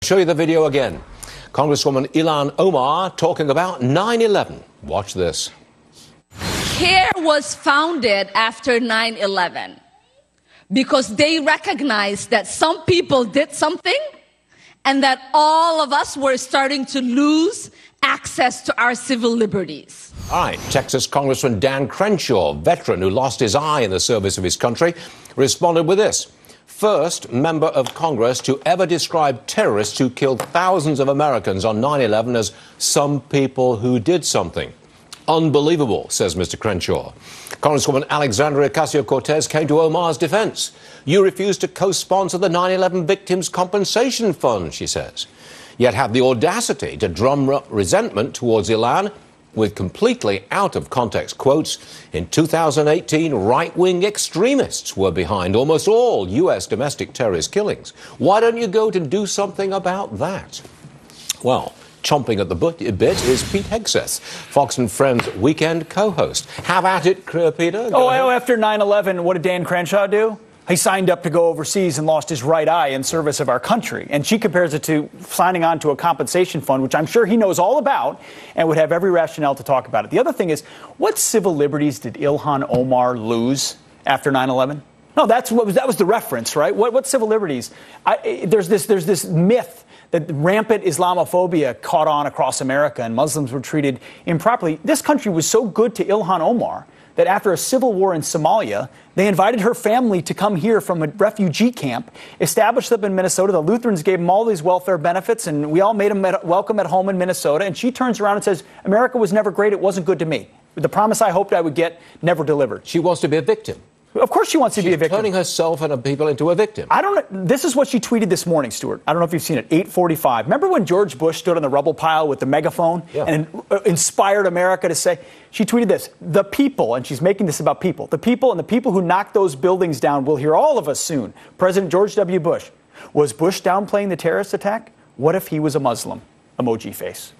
show you the video again. Congresswoman Ilhan Omar talking about 9/11. Watch this. CARE was founded after 9/11 because they recognized that some people did something and that all of us were starting to lose access to our civil liberties. All right, Texas Congressman Dan Crenshaw, veteran who lost his eye in the service of his country, responded with this. First member of Congress to ever describe terrorists who killed thousands of Americans on 9/11 as some people who did something. Unbelievable, says Mr. Crenshaw. Congresswoman Alexandria Ocasio-Cortez came to Omar's defense. You refused to co-sponsor the 9/11 Victims' Compensation Fund, she says, yet have the audacity to drum up resentment towards Ilhan with completely out-of-context quotes. In 2018, right-wing extremists were behind almost all U.S. domestic terrorist killings. Why don't you go to do something about that? Well, chomping at the bit is Pete Hegseth, Fox and Friends weekend co-host. Have at it, Peter. After 9/11, what did Dan Crenshaw do? He signed up to go overseas and lost his right eye in service of our country. And she compares it to signing on to a compensation fund, which I'm sure he knows all about and would have every rationale to talk about it. The other thing is, what civil liberties did Ilhan Omar lose after 9/11? No, that was the reference, right? What civil liberties? There's this myth that rampant Islamophobia caught on across America and Muslims were treated improperly. This country was so good to Ilhan Omar that after a civil war in Somalia, they invited her family to come here from a refugee camp, established up in Minnesota. The Lutherans gave them all these welfare benefits, and we all made them welcome at home in Minnesota. And she turns around and says, America was never great. It wasn't good to me. The promise I hoped I would get never delivered. She wants to be a victim. Of course she wants to be a victim. She's turning herself and people into a victim. I don't know. This is what she tweeted this morning, Stuart. I don't know if you've seen it. 8:45. Remember when George Bush stood on the rubble pile with the megaphone and inspired America to say, she tweeted this, the people, and she's making this about people, the people and the people who knocked those buildings down will hear all of us soon. President George W. Bush. Was Bush downplaying the terrorist attack? What if he was a Muslim? Emoji face.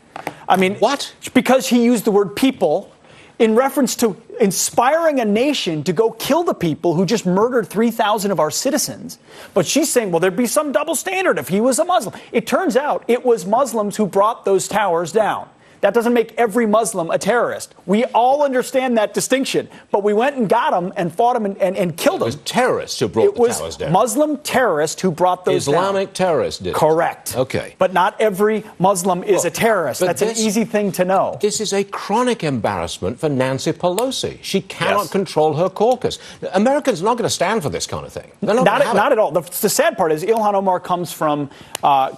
I mean, what? Because he used the word people in reference to inspiring a nation to go kill the people who just murdered 3,000 of our citizens. But she's saying, well, there'd be some double standard if he was a Muslim. It turns out it was Muslims who brought those towers down. That doesn't make every Muslim a terrorist. We all understand that distinction. But we went and got them and fought them and killed them. It was terrorists who brought the towers down. It was Muslim terrorists who brought those down. Islamic terrorists did it. Correct. Okay. But not every Muslim is a terrorist. That's an easy thing to know. This is a chronic embarrassment for Nancy Pelosi. She cannot control her caucus. Americans are not going to stand for this kind of thing. They're not at all. The sad part is Ilhan Omar comes from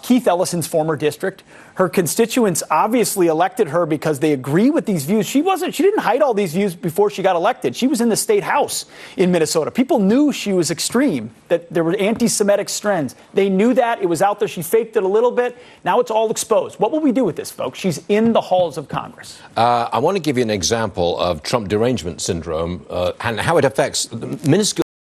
Keith Ellison's former district. Her constituents obviously elected her because they agree with these views. She didn't hide all these views before she got elected. She was in the state house in Minnesota. People knew she was extreme, that there were anti-Semitic strands. They knew that. It was out there. She faked it a little bit. Now it's all exposed. What will we do with this, folks? She's in the halls of Congress. I want to give you an example of Trump derangement syndrome and how it affects minuscule